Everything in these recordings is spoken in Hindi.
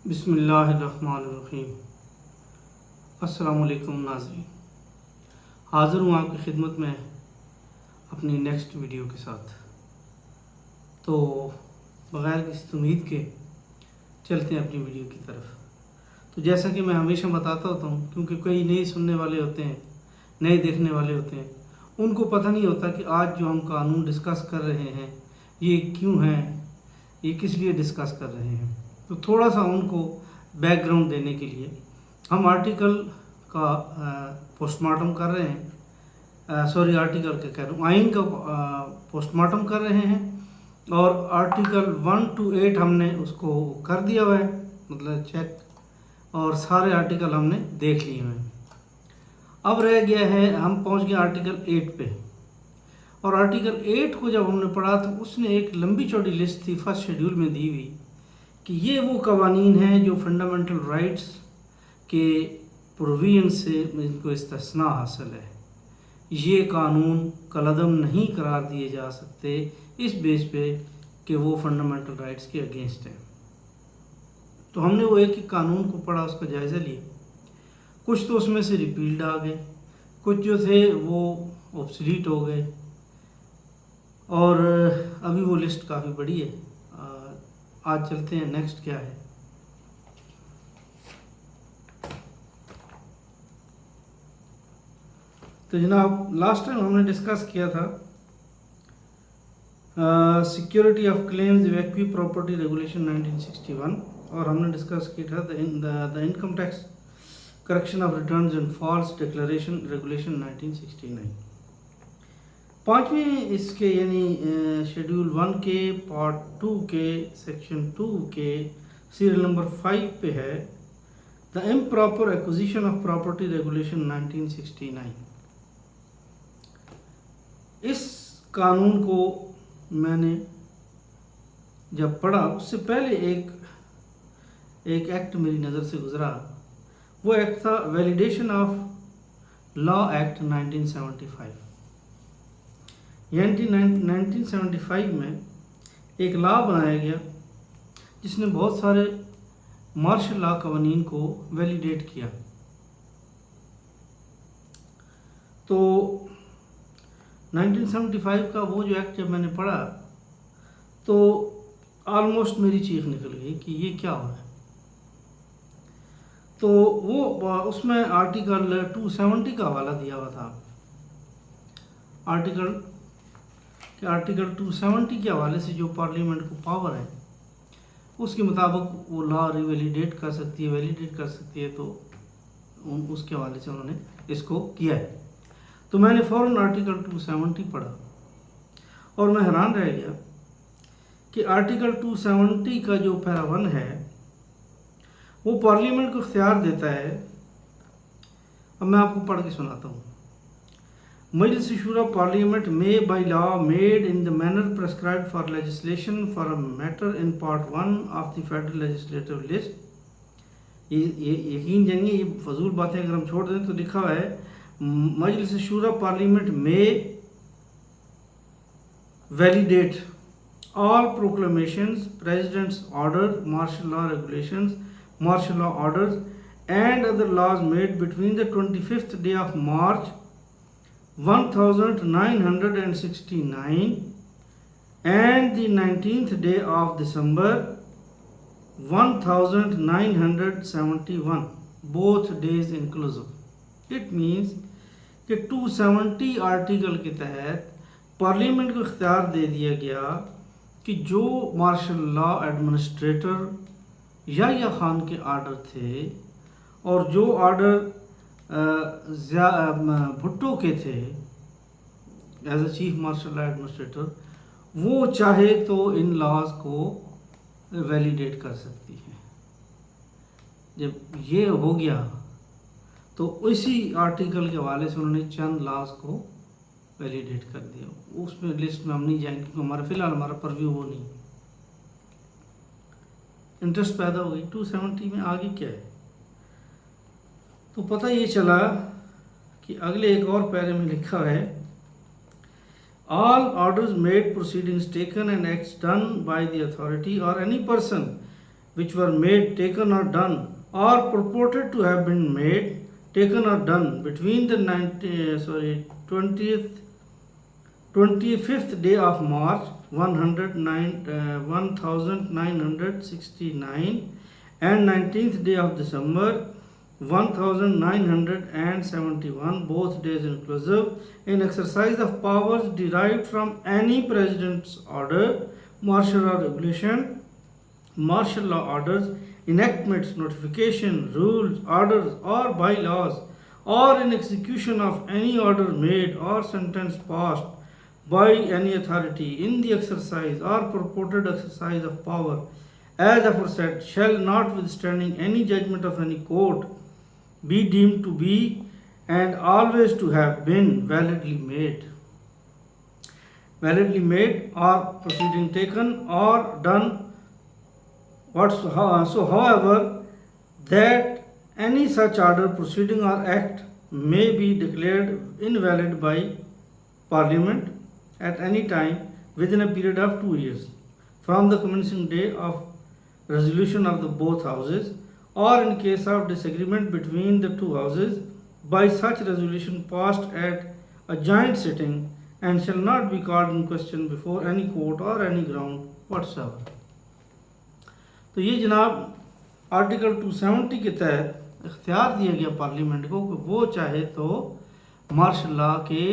बिस्मिल्लाहिर्रहमानिर्रहीम। अस्सलाम वालेकुम नाज़रीन, हाज़िर हूँ आपकी खिदमत में अपनी नेक्स्ट वीडियो के साथ। तो बग़ैर किसी उम्मीद के चलते हैं अपनी वीडियो की तरफ। तो जैसा कि मैं हमेशा बताता होता हूँ, क्योंकि कई नए सुनने वाले होते हैं, नए देखने वाले होते हैं, उनको पता नहीं होता कि आज जो हम कानून डिस्कस कर रहे हैं ये क्यों हैं, ये किस लिए डिस्कस कर रहे हैं। तो थोड़ा सा उनको बैकग्राउंड देने के लिए हम आर्टिकल का पोस्टमार्टम कर रहे हैं, आर्टिकल का कह रहा हूँ, आइन का पोस्टमार्टम कर रहे हैं। और आर्टिकल 1 to 8 हमने उसको कर दिया हुआ है, मतलब चेक, और सारे आर्टिकल हमने देख लिए हैं। अब रह गया है, हम पहुंच गए आर्टिकल 8 पे। और आर्टिकल 8 को जब हमने पढ़ा तो उसने एक लंबी चौड़ी लिस्ट थी फर्स्ट शेड्यूल में दी हुई कि ये वो कवानीन हैं जो फंडामेंटल राइट्स के प्रोविजन से इनको इस्तिस्ना हासिल है। ये कानून कलअदम नहीं करार दिए जा सकते इस बेस पे कि वो फंडामेंटल राइट्स के अगेंस्ट हैं। तो हमने वो एक ही कानून को पढ़ा, उसका जायज़ा लिया। कुछ तो उसमें से रिपील्ड आ गए, कुछ जो थे वो ऑब्सलीट हो गए, और अभी वो लिस्ट काफ़ी बड़ी है। आज चलते हैं नेक्स्ट क्या है। तो जनाब, लास्ट टाइम हमने डिस्कस किया था security of claims evacuee property regulation 1961, और हमने डिस्कस किया था the income tax correction of returns and false declaration regulation 1969। पाँचवें इसके यानी शेड्यूल 1 के पार्ट 2 के सेक्शन 2 के सीरियल नंबर 5 पे है the improper acquisition of property regulation 1969। इस कानून को मैंने जब पढ़ा उससे पहले एक एक्ट मेरी नज़र से गुजरा। वो एक्ट था वैलिडेशन ऑफ लॉ एक्ट 1975। यानी 1975 में एक लॉ बनाया गया जिसने बहुत सारे मार्शल लॉ कवानीन को वैलिडेट किया। तो 1975 का वो जो एक्ट जब मैंने पढ़ा तो ऑलमोस्ट मेरी चीख निकल गई कि ये क्या हो रहा है। तो वो उसमें आर्टिकल 270 का हवाला दिया हुआ था। आर्टिकल 270 के हवाले से जो पार्लियामेंट को पावर है उसके मुताबिक वो लॉ रिवैलिडेट कर सकती है, वैलिडेट कर सकती है। तो उसके हवाले से उन्होंने इसको किया है। तो मैंने फ़ौरन आर्टिकल 270 पढ़ा और मैं हैरान रह गया कि आर्टिकल 270 का जो पैरा 1 है वो पार्लियामेंट को इख्तियार देता है। अब मैं आपको पढ़ के सुनाता हूँ। Majlis Shoora parliament may by law made in the manner prescribed for legislation for a matter in part 1 of the federal legislative list. ये यकीन जानिए, ये फजूल बातें अगर हम छोड़ दें तो लिखा हुआ है मजलिस शूरा पार्लियामेंट में validate all proclamations, president's order, martial law regulations, martial law orders and other laws made between the 25th day of March 1969 and the 19th day of December 1971, both days inclusive. It means कि 270 आर्टिकल के तहत पार्लियामेंट को इख्तियार दे दिया गया कि जो मार्शल लॉ एडमिनिस्ट्रेटर या खान के आर्डर थे और जो आर्डर भुट्टो के थे as a chief martial law administrator, वो चाहे तो इन लॉज को वैलिडेट कर सकती है। जब ये हो गया तो इसी आर्टिकल के हवाले से उन्होंने चंद लॉज को वैलिडेट कर दिया। उसमें लिस्ट में हम नहीं जाएंगे क्योंकि हमारा परव्यू वो नहीं। इंटरेस्ट पैदा हो गई 270 में। आगे क्या है तो पता ये चला कि अगले एक और पैरे में लिखा है all orders made, proceedings taken and acts done by the authority or any person which were made, taken or done, or purported to have been made, taken or done between the 25th day of March 1969 and 19th day of December 1971, both days inclusive, in exercise of powers derived from any president's order, martial law regulation, martial law orders, enactments, notification, rules, orders, or bylaws, or in execution of any order made or sentence passed by any authority in the exercise or purported exercise of power as aforesaid, shall, notwithstanding any judgment of any court, be deemed to be and always to have been validly made or proceeding taken or done so however that any such order, proceeding or act may be declared invalid by Parliament at any time within a period of 2 years from the commencing day of resolution of the both houses, or in case of disagreement between the two houses by such resolution passed at a joint sitting, and shall not be called in question before any court or any ground whatsoever. तो ये जनाब आर्टिकल 270 के तहत इख्तियार दिया गया पार्लियामेंट को कि वो चाहे तो मार्शल लॉ के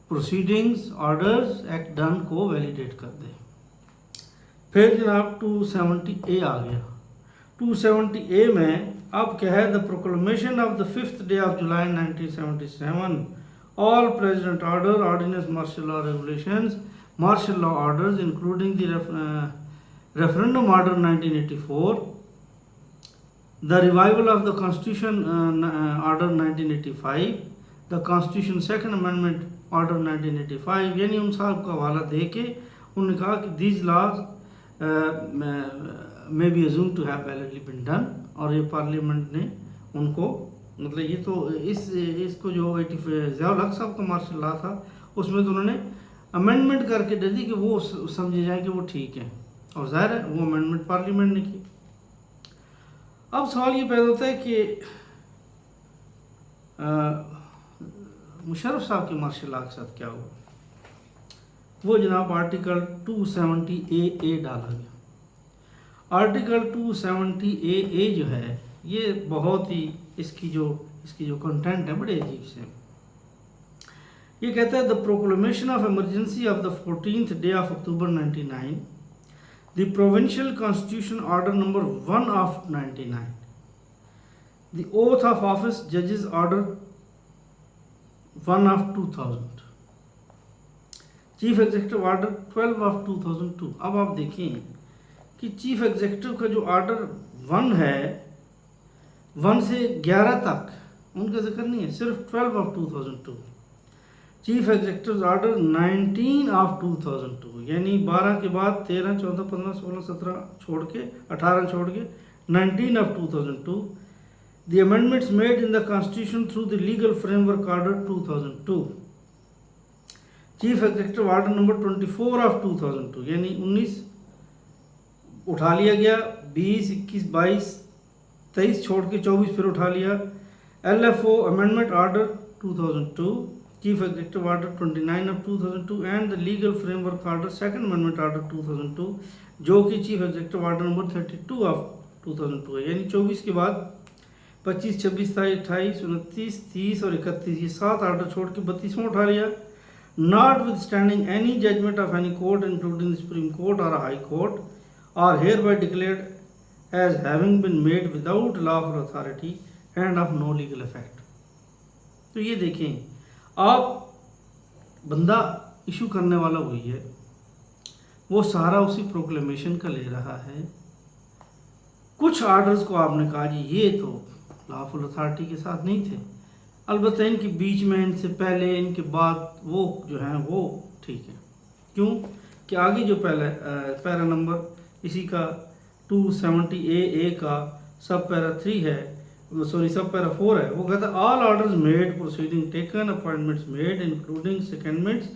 प्रोसीडिंग्स, ऑर्डर्स, एक्ट डन को वैलिडेट कर दे। फिर जनाब 270A आ गया। 270A में अब क्या है, the proclamation of the 5th day of July 1977, all president order, ordinance, martial law regulations, martial law orders including the referendum order 1984, the revival of the constitution order 1985, the constitution second amendment order 1985, यानी उन साहब का हवाला दे के उन्होंने कहा कि these laws may be assumed to have validly been done, और ये पार्लियामेंट ने उनको मतलब ये तो इसको जो 85 ज़ियाउल हक साहब का मार्शल लॉ था उसमें तो उन्होंने अमेंडमेंट करके दे दी कि वो समझे जाए कि वो ठीक है, और ज़ाहिर है वो अमेंडमेंट पार्लियामेंट ने की। अब सवाल ये पैदा होता है कि मुशर्रफ साहब के मार्शल लॉ के साथ क्या हुआ। वो जनाब आर्टिकल 270AA डाला गया। आर्टिकल 270AA जो है ये बहुत ही इसकी जो कंटेंट है बड़े अजीब से। ये कहता है the proclamation of emergency of the 14th day of October 99, the provincial constitution order number 1 of 99, the oath of office judges order 1 of 2000, chief executive order 12 of 2002। अब आप देखें कि चीफ एग्जीक्यूटिव का जो ऑर्डर 1 है 1 से 11 तक उनका जिक्र नहीं है, सिर्फ 12 of 2002। Chief executive order 19 of 2002, यानी 12 के बाद 13, 14, 15, 16, 17 छोड़ के 18 छोड़ के 19 of 2002। The amendments made in the constitution through the legal framework order 2002। Chief executive order number 24 of 2002, यानी 19 उठा लिया गया, 20, 21, 22, 23 छोड़ के 24 फिर उठा लिया। LFO amendment order 2002, chief executive order 29 of 2002 and the legal framework order second amendment order 2002, जो कि chief executive order number 32 of 2002 है। यानी 24 के बाद 25, 26, 27, 28, 29, 30 और 31 ये 7 ऑर्डर छोड़ के 32वां उठा लिया। Notwithstanding any judgment of any court including the Supreme Court or a High Court are hereby declared as having been made without lawful authority and of no legal effect। तो ये देखें, आप बंदा इशू करने वाला वही है, वो सारा उसी प्रोक्लेमेशन का ले रहा है। कुछ ऑर्डर्स को आपने कहा जी ये तो लॉफुल अथॉरिटी के साथ नहीं थे, अलबत्ता इनके बीच में, इनसे पहले, इनके बाद वो जो हैं वो ठीक है। क्यों कि आगे जो पैरा नंबर इसी का 270AA का सब पैरा 3 है, सब पैरा 4 है, वो कहता है all orders made, proceeding taken, appointments made including secondments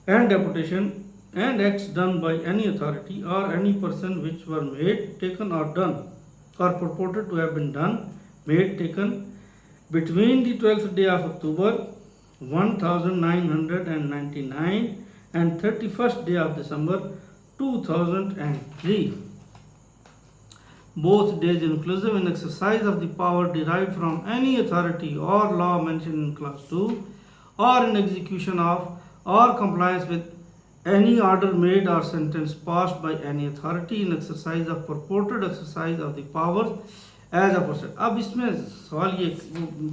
and deputation and acts done by any authority or any person which were made, taken or done or purported to have been done, made, taken between the 12th day of October 1999 and 31st day of December 2003. Both days inclusive in exercise of the power derived from any authority or law mentioned in clause 2 or in execution of or compliance with any order made or sentence passed by any authority in exercise of purported exercise of the power as aforesaid. अब इसमें सवाल ये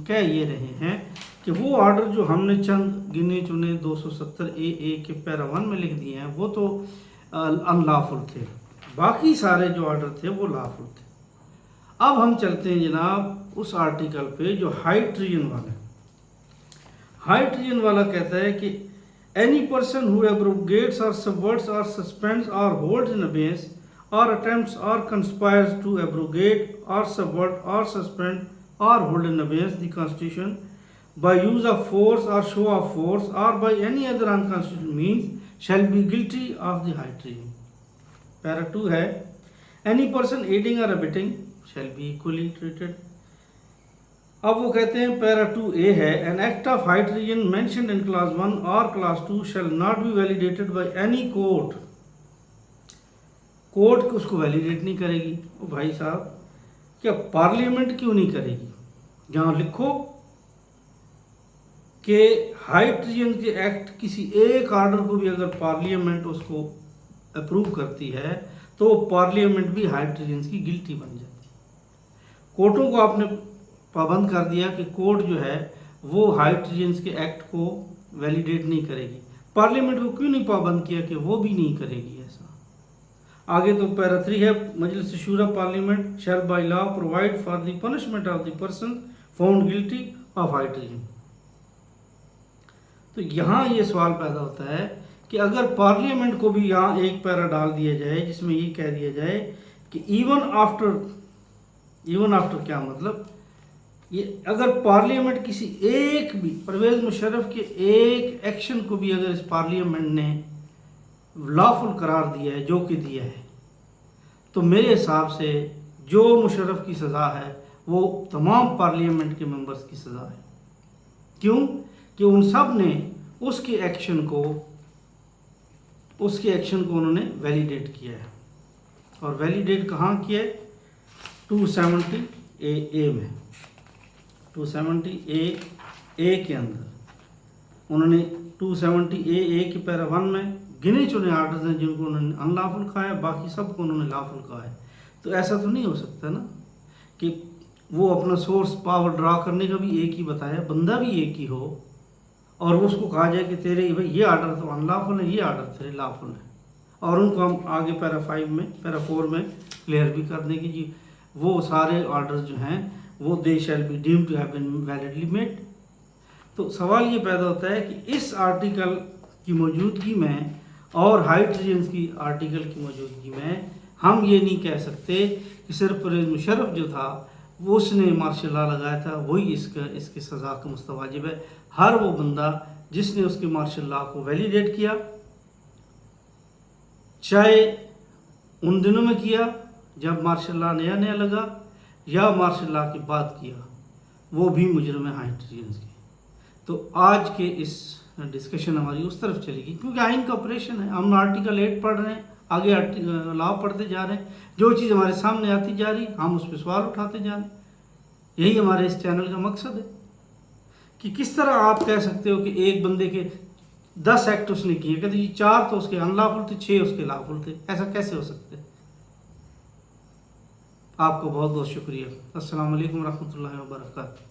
कह ये रहे हैं कि वो ऑर्डर जो हमने चंद गिने चुने 270 के पैरा 1 में लिख दिए हैं वो तो अनलॉफुल थे, बाकी सारे जो ऑर्डर थे वो लॉफुल थे। अब हम चलते हैं जनाब उस आर्टिकल पे जो हाई ट्रियन वाला। हाई ट्रियन वाला कहता है कि any person who abrogates or subverts or suspends or holds in abeyance or attempts or conspires to abrogate or subvert or suspend or hold in abeyance the Constitution by use of force or show of force or by any other unconstitutional means shall be guilty of the high treason. Para 2 है any person aiding or abetting shall be equally treated. अब वो कहते हैं पैरा 2A है an act of high Trion mentioned in class 1 और class 2 shall not be validated by any court. Court उसको वैलिडेट नहीं करेगी। ओ भाई साहब, क्या पार्लियामेंट क्यों नहीं करेगी? जहाँ लिखो कि हाई ट्रियन के एक्ट किसी एक ऑर्डर को भी अगर पार्लियामेंट उसको अप्रूव करती है तो पार्लियामेंट भी हाई ट्रियन की गिल्टी बन जाती है। कोर्टों को आपने पाबंद कर दिया कि कोर्ट जो है वो हाई ट्रियंस के एक्ट को वैलिडेट नहीं करेगी। पार्लियामेंट को क्यों नहीं पाबंद किया कि वो भी नहीं करेगी ऐसा? आगे तो पैरा 3 है Majlis Shoora parliament shall by law provide for the punishment of the person found guilty of high treason. तो यहाँ ये सवाल पैदा होता है कि अगर पार्लियामेंट को भी यहाँ एक पैरा डाल दिया जाए जिसमें ये कह दिया जाए कि इवन आफ्टर क्या मतलब, ये अगर पार्लियामेंट किसी एक भी परवेज़ मुशर्रफ के एक एक्शन को भी अगर इस पार्लियामेंट ने लॉफुल करार दिया है जो कि दिया है, तो मेरे हिसाब से जो मुशर्रफ की सज़ा है वो तमाम पार्लियामेंट के मेंबर्स की सज़ा है। क्यों कि उन सब ने उसके एक्शन को उन्होंने वैलिडेट किया है। और वैलिडेट कहाँ किया है? 270A में 270A के अंदर उन्होंने 270A के पैरा 1 में गिने चुने आर्डर्स हैं जिनको उन्होंने अनलॉफुल कहा है, बाकी सबको उन्होंने लॉफुल कहा है। तो ऐसा तो नहीं हो सकता ना कि वो अपना सोर्स पावर ड्रा करने का भी एक ही बताया, बंदा भी एक ही हो और उसको कहा जाए कि तेरे भाई ये आर्डर तो अनलॉफुल है, ये आर्डर तेरे लॉफुल है, और उनको हम आगे पैरा 4 में क्लियर भी कर देंगे जी वो सारे ऑर्डर्स जो हैं वो they shall be deemed to have been validly made. तो सवाल ये पैदा होता है कि इस आर्टिकल की मौजूदगी में और हाई ट्रियंस की आर्टिकल की मौजूदगी में हम ये नहीं कह सकते कि सिर्फ परवेज़ मुशर्रफ जो था वो उसने मार्शल लॉ लगाया था वही इसके सज़ा का मुस्तवाजिब है। हर वो बंदा जिसने उसके मार्शल लॉ को वैलिडेट किया, चाहे उन दिनों में किया जब मार्शल लॉ नया नया लगा या मार्शल लॉ के बाद किया, वो भी मुजरिम है हाई ट्रियंस के। तो आज के इस डिस्कशन हमारी उस तरफ चलेगी क्योंकि आइन का ऑपरेशन है। हम आर्टिकल 8 पढ़ रहे हैं, आगे लॉ पढ़ते जा रहे हैं, जो चीज़ हमारे सामने आती जा रही हम उस पर सवाल उठाते जा रहे हैं। यही हमारे इस चैनल का मकसद है कि किस तरह आप कह सकते हो कि एक बंदे के 10 एक्ट उसने किए, कहते जी 4 तो उसके अनलॉफुल थे, 6 उसके लॉफुल थे। ऐसा कैसे हो सकते है? आपको बहुत बहुत शुक्रिया। अस्सलाम वालेकुम रहमतुल्लाहि व बरकातहू।